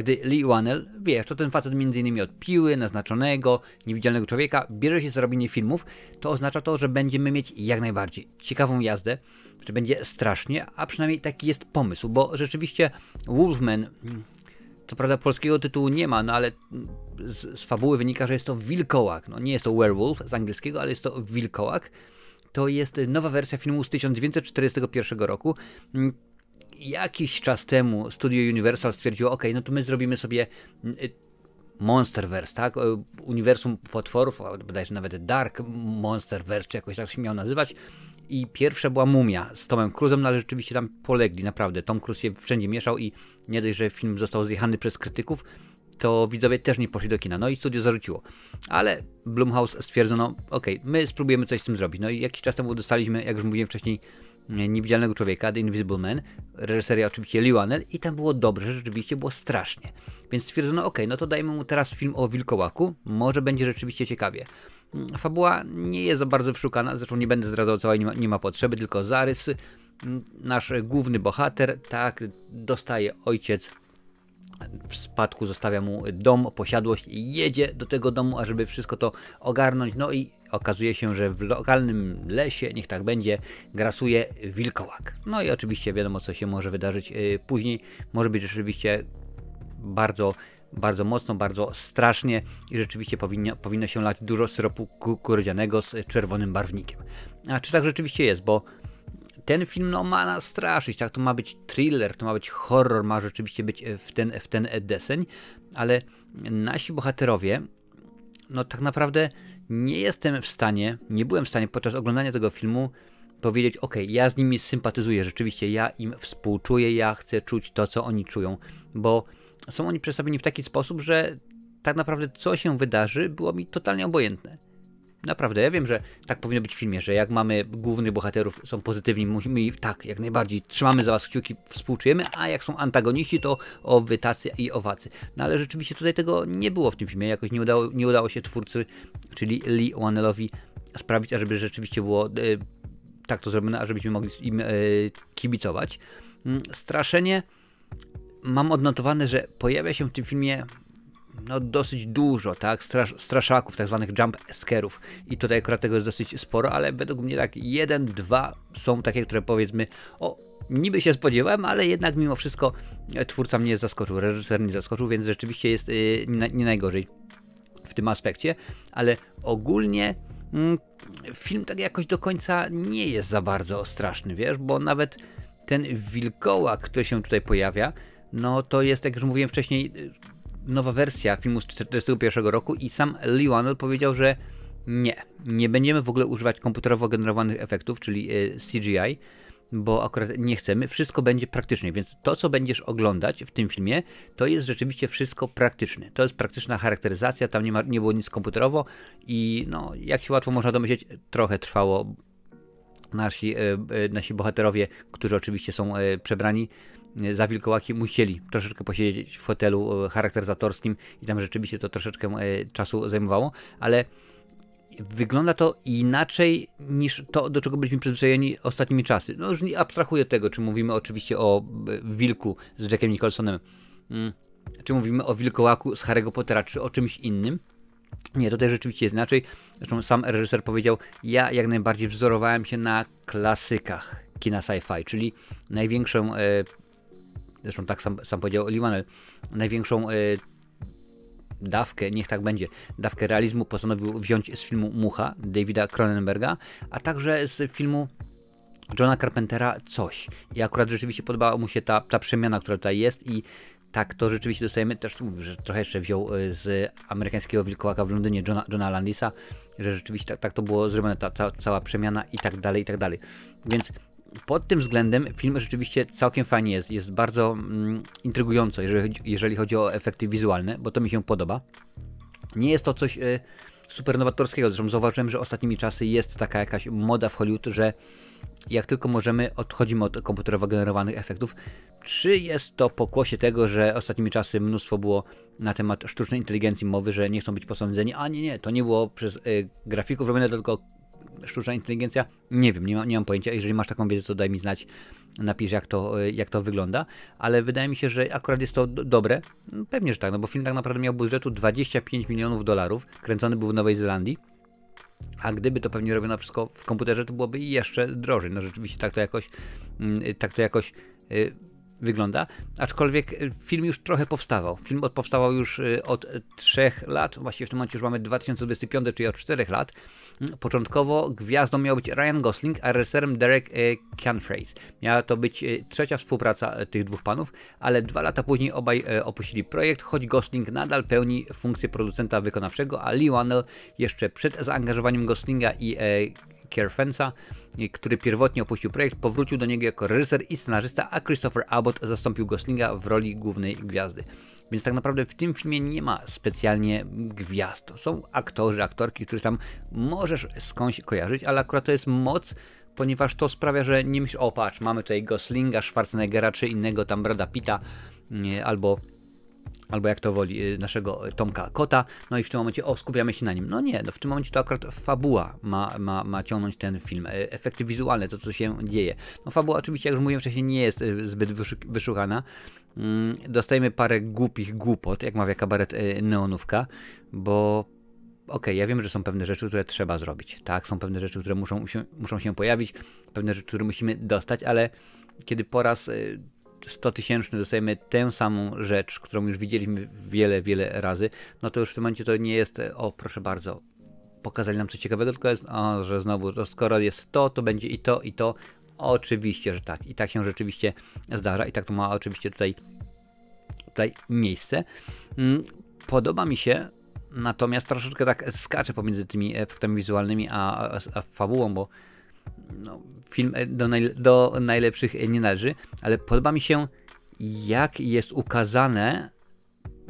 Gdy Lee Whannell, wiesz, to ten facet m.in. od Piły, Naznaczonego, Niewidzialnego Człowieka, bierze się za robienie filmów, to oznacza to, że będziemy mieć jak najbardziej ciekawą jazdę, że będzie strasznie, a przynajmniej taki jest pomysł, bo rzeczywiście Wolfman, co prawda polskiego tytułu nie ma, no ale z fabuły wynika, że jest to wilkołak, no nie jest to werewolf z angielskiego, ale jest to wilkołak. To jest nowa wersja filmu z 1941 roku. Jakiś czas temu studio Universal stwierdziło, ok, no to my zrobimy sobie Monsterverse, tak? Uniwersum potworów, bodajże nawet Dark Monsterverse, czy jakoś tak się miał nazywać. I pierwsza była Mumia z Tomem Cruise'em, no ale rzeczywiście tam polegli, naprawdę. Tom Cruise się wszędzie mieszał i nie dość, że film został zjechany przez krytyków, to widzowie też nie poszli do kina. No i studio zarzuciło. Ale Blumhouse stwierdzono, ok, my spróbujemy coś z tym zrobić. No i jakiś czas temu dostaliśmy, jak już mówiłem wcześniej, Niewidzialnego Człowieka, The Invisible Man, reżyseria oczywiście Lee Whannell i tam było dobrze, rzeczywiście było strasznie. Więc stwierdzono, ok, no to dajmy mu teraz film o wilkołaku, może będzie rzeczywiście ciekawie. Fabuła nie jest za bardzo wyszukana, zresztą nie będę zdradzał całej, nie ma potrzeby, tylko zarys. Nasz główny bohater, tak, dostaje ojciec w spadku, zostawia mu dom, posiadłość i jedzie do tego domu, ażeby wszystko to ogarnąć. No i okazuje się, że w lokalnym lesie, niech tak będzie, grasuje wilkołak. No i oczywiście wiadomo, co się może wydarzyć później. Może być rzeczywiście bardzo, bardzo mocno, bardzo strasznie i rzeczywiście powinno się lać dużo syropu kukurydzianego z czerwonym barwnikiem. A czy tak rzeczywiście jest, bo ten film no, ma nas straszyć, tak? To ma być thriller, to ma być horror, ma rzeczywiście być w ten deseń, ale nasi bohaterowie, no tak naprawdę nie byłem w stanie podczas oglądania tego filmu powiedzieć, ok, ja z nimi sympatyzuję, rzeczywiście ja im współczuję, ja chcę czuć to, co oni czują, bo są oni przedstawieni w taki sposób, że tak naprawdę co się wydarzy, było mi totalnie obojętne. Naprawdę, ja wiem, że tak powinno być w filmie, że jak mamy głównych bohaterów, są pozytywni, musimy tak, jak najbardziej, trzymamy za was kciuki, współczujemy, a jak są antagoniści, to owy, tacy i owacy. No ale rzeczywiście tutaj tego nie było w tym filmie, jakoś nie udało się twórcy, czyli Lee Whannellowi sprawić, ażeby rzeczywiście było tak to zrobione, ażebyśmy mogli im kibicować. Straszenie, mam odnotowane, że pojawia się w tym filmie no dosyć dużo, tak, straszaków, tak zwanych jump scare'ów i tutaj akurat tego jest dosyć sporo, ale według mnie tak 1, 2 są takie, które powiedzmy, o, niby się spodziewałem, ale jednak mimo wszystko twórca mnie zaskoczył, reżyser mnie zaskoczył, więc rzeczywiście jest nie najgorzej w tym aspekcie, ale ogólnie film tak jakoś do końca nie jest za bardzo straszny, wiesz, bo nawet ten wilkołak, który się tutaj pojawia, no to jest, jak już mówiłem wcześniej, nowa wersja filmu z 1941 roku i sam Lee Whannell powiedział, że nie będziemy w ogóle używać komputerowo generowanych efektów, czyli CGI, bo akurat nie chcemy, wszystko będzie praktycznie, więc to, co będziesz oglądać w tym filmie, to jest rzeczywiście wszystko praktyczne. To jest praktyczna charakteryzacja, tam nie było nic komputerowo i no, jak się łatwo można domyśleć, trochę trwało. Nasi bohaterowie, którzy oczywiście są przebrani za wilkołaki, musieli troszeczkę posiedzieć w fotelu charakteryzatorskim i tam rzeczywiście to troszeczkę czasu zajmowało, ale wygląda to inaczej niż to, do czego byliśmy przyzwyczajeni ostatnimi czasy. No już nie abstrahuję tego, czy mówimy oczywiście o wilku z Jackiem Nicholsonem, czy mówimy o wilkołaku z Harry'ego Pottera, czy o czymś innym. Nie, tutaj rzeczywiście jest inaczej. Zresztą sam reżyser powiedział, ja jak najbardziej wzorowałem się na klasykach kina sci-fi, czyli największą, zresztą tak sam powiedział Lee Whannell, największą dawkę, niech tak będzie, dawkę realizmu postanowił wziąć z filmu Mucha Davida Cronenberga, a także z filmu Johna Carpentera Coś. I akurat rzeczywiście podobała mu się ta przemiana, która tutaj jest i tak, to rzeczywiście dostajemy, też mówię, że trochę jeszcze wziął z amerykańskiego wilkołaka w Londynie Johna Landisa, że rzeczywiście tak to było zrobione, ta cała przemiana i tak dalej, i tak dalej. Więc pod tym względem film rzeczywiście całkiem fajnie jest bardzo intrygująco, jeżeli chodzi o efekty wizualne, bo to mi się podoba. Nie jest to coś super nowatorskiego, zresztą zauważyłem, że ostatnimi czasy jest taka jakaś moda w Hollywood, że jak tylko możemy, odchodzimy od komputerowo generowanych efektów. Czy jest to pokłosie tego, że ostatnimi czasy mnóstwo było na temat sztucznej inteligencji mowy, że nie chcą być posądzeni, a nie, to nie było przez grafików robione, tylko sztuczna inteligencja? Nie wiem, nie mam pojęcia. Jeżeli masz taką wiedzę, to daj mi znać, napisz jak to wygląda, ale wydaje mi się, że akurat jest to dobre. Pewnie, że tak, no bo film tak naprawdę miał budżetu $25 milionów, kręcony był w Nowej Zelandii, a gdyby to pewnie robiono wszystko w komputerze, to byłoby jeszcze drożej. No rzeczywiście tak to jakoś wygląda, aczkolwiek film już trochę powstawał. Film powstawał już od 3 lat, właściwie w tym momencie już mamy 2025, czyli od 4 lat. Początkowo gwiazdą miał być Ryan Gosling, a reżyserem Derek Cianfraise. Miała to być trzecia współpraca tych dwóch panów, ale 2 lata później obaj opuścili projekt, choć Gosling nadal pełni funkcję producenta wykonawczego, a Lee Whannell jeszcze przed zaangażowaniem Goslinga i Cianfraisa, który pierwotnie opuścił projekt, powrócił do niego jako reżyser i scenarzysta, a Christopher Abbott zastąpił Goslinga w roli głównej gwiazdy. Więc tak naprawdę w tym filmie nie ma specjalnie gwiazd. To są aktorzy, aktorki, których tam możesz skądś kojarzyć, ale akurat to jest moc, ponieważ to sprawia, że nie myślisz, o patrz, mamy tutaj Goslinga, Schwarzeneggera czy innego tam Brada Pitta, albo jak to woli, naszego Tomka Kota, no i w tym momencie, skupiamy się na nim. No nie, no w tym momencie to akurat fabuła ma ciągnąć ten film, efekty wizualne, to co się dzieje. No fabuła oczywiście, jak już mówiłem wcześniej, nie jest zbyt wyszukana. Dostajemy parę głupich głupot, jak mawia kabaret Neonówka, bo okej, ja wiem, że są pewne rzeczy, które trzeba zrobić, tak, są pewne rzeczy, które muszą się pojawić, pewne rzeczy, które musimy dostać, ale kiedy po raz 100 000 dostajemy tę samą rzecz, którą już widzieliśmy wiele razy, no to już w tym momencie to nie jest, proszę bardzo, pokazali nam coś ciekawego, tylko jest, że znowu, to skoro jest to będzie i to, oczywiście, że tak, i tak się rzeczywiście zdarza, i tak to ma oczywiście tutaj miejsce. Podoba mi się, natomiast troszeczkę tak skaczę pomiędzy tymi efektami wizualnymi a fabułą, bo no, film do najlepszych nie należy, ale podoba mi się, jak jest ukazane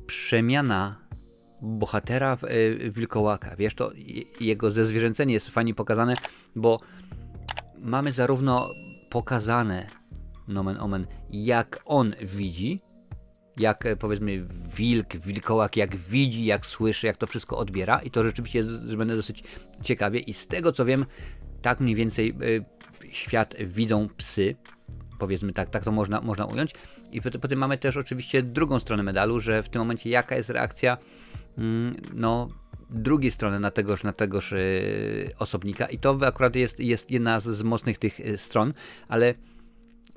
przemiana bohatera w wilkołaka. Wiesz, to jego zezwierzęcenie jest fajnie pokazane, bo mamy zarówno pokazane, nomen omen, jak on widzi, jak powiedzmy wilkołak, jak widzi, jak słyszy, jak to wszystko odbiera, i to rzeczywiście będę dosyć ciekawie, i z tego co wiem, tak mniej więcej świat widzą psy, powiedzmy tak to można ująć. I potem mamy też oczywiście drugą stronę medalu, że w tym momencie jaka jest reakcja drugiej strony na tegoż osobnika, i to akurat jest jedna z mocnych tych stron, ale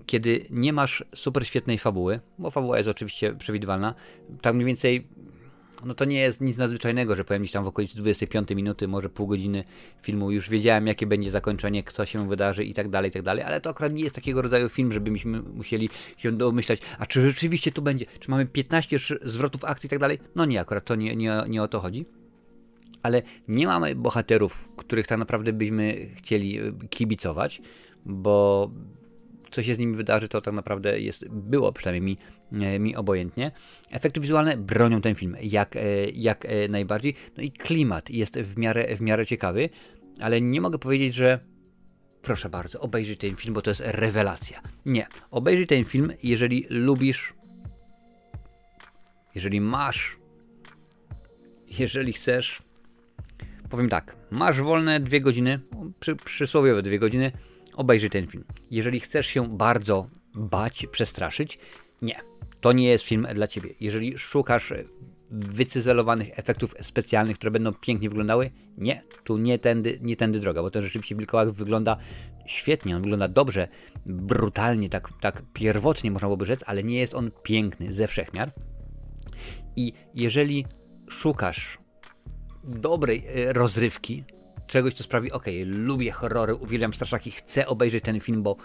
kiedy nie masz super świetnej fabuły, bo fabuła jest oczywiście przewidywalna, tak mniej więcej, no to nie jest nic nadzwyczajnego, że powiem gdzieś tam w okolicy 25 minuty, może pół godziny filmu już wiedziałem, jakie będzie zakończenie, co się wydarzy i tak dalej, ale to akurat nie jest takiego rodzaju film, żebyśmy musieli się domyślać, a czy rzeczywiście to będzie, czy mamy 15 zwrotów akcji i tak dalej. No nie, akurat to nie o to chodzi. Ale nie mamy bohaterów, których tak naprawdę byśmy chcieli kibicować, bo co się z nimi wydarzy, to tak naprawdę było przynajmniej mi obojętnie. Efekty wizualne bronią ten film jak najbardziej. No i klimat jest w miarę ciekawy, ale nie mogę powiedzieć, że proszę bardzo, obejrzyj ten film, bo to jest rewelacja. Nie, obejrzyj ten film, jeżeli lubisz, jeżeli masz, jeżeli chcesz. Powiem tak, masz wolne 2 godziny, przysłowiowe 2 godziny, obejrzyj ten film. Jeżeli chcesz się bardzo bać, przestraszyć, nie, to nie jest film dla ciebie. Jeżeli szukasz wycyzelowanych efektów specjalnych, które będą pięknie wyglądały, nie, tu nie tędy droga, bo to rzeczywiście wilkołak wygląda świetnie, on wygląda dobrze, brutalnie, tak pierwotnie można byłoby rzec, ale nie jest on piękny ze wszechmiar. I jeżeli szukasz dobrej rozrywki, czegoś, co sprawi, lubię horrory, uwielbiam straszaki, chcę obejrzeć ten film, bo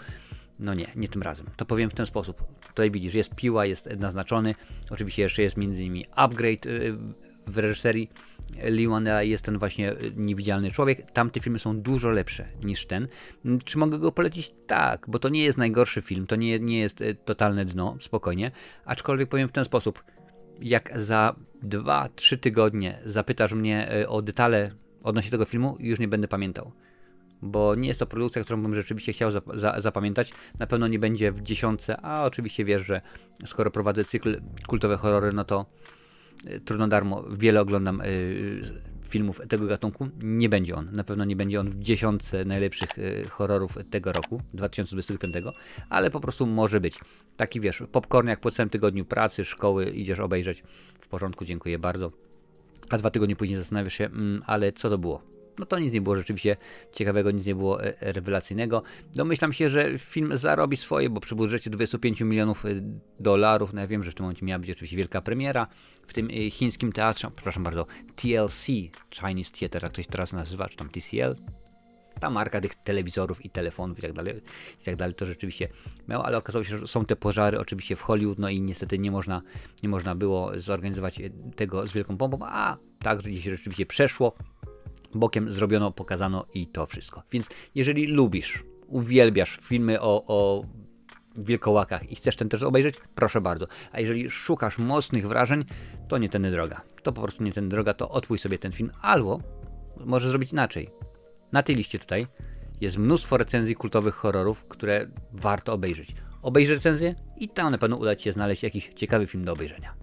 no nie tym razem. To powiem w ten sposób. Tutaj widzisz, jest piła, jest naznaczony, oczywiście jeszcze jest m.in. Upgrade w reżyserii Lee Whannella, jest ten właśnie Niewidzialny Człowiek. Tamte filmy są dużo lepsze niż ten. Czy mogę go polecić? Tak, bo to nie jest najgorszy film, to nie jest totalne dno, spokojnie, aczkolwiek powiem w ten sposób. Jak za 2-3 tygodnie zapytasz mnie o detale odnośnie tego filmu, już nie będę pamiętał. Bo nie jest to produkcja, którą bym rzeczywiście chciał zapamiętać. Na pewno nie będzie w 10, a oczywiście wiesz, że skoro prowadzę cykl kultowe horrory, no to trudno darmo. Wiele oglądam filmów tego gatunku. Nie będzie on. Na pewno nie będzie on w 10 najlepszych horrorów tego roku, 2025, ale po prostu może być. Taki wiesz, popcorn jak po całym tygodniu pracy, szkoły, idziesz obejrzeć. W porządku, dziękuję bardzo. A 2 tygodnie później zastanawiasz się, ale co to było? No to nic nie było rzeczywiście ciekawego, nic nie było rewelacyjnego. Domyślam się, że film zarobi swoje, bo przy budżecie 25 milionów dolarów, no ja wiem, że w tym momencie miała być oczywiście wielka premiera w tym chińskim teatrze, przepraszam bardzo, TLC, Chinese Theater, jak to się teraz nazywa, czy tam TCL. Ta marka tych telewizorów i telefonów i tak dalej, to rzeczywiście miało, ale okazało się, że są te pożary oczywiście w Hollywood, no i niestety nie można było zorganizować tego z wielką pompą, a tak gdzieś rzeczywiście przeszło, bokiem zrobiono, pokazano i to wszystko. Więc jeżeli lubisz, uwielbiasz filmy o wilkołakach i chcesz ten też obejrzeć, proszę bardzo. A jeżeli szukasz mocnych wrażeń, to nie tędy droga. To po prostu nie tędy droga, to odpój sobie ten film, albo możesz zrobić inaczej. Na tej liście tutaj jest mnóstwo recenzji kultowych horrorów, które warto obejrzeć. Obejrzyj recenzję i tam na pewno uda Ci się znaleźć jakiś ciekawy film do obejrzenia.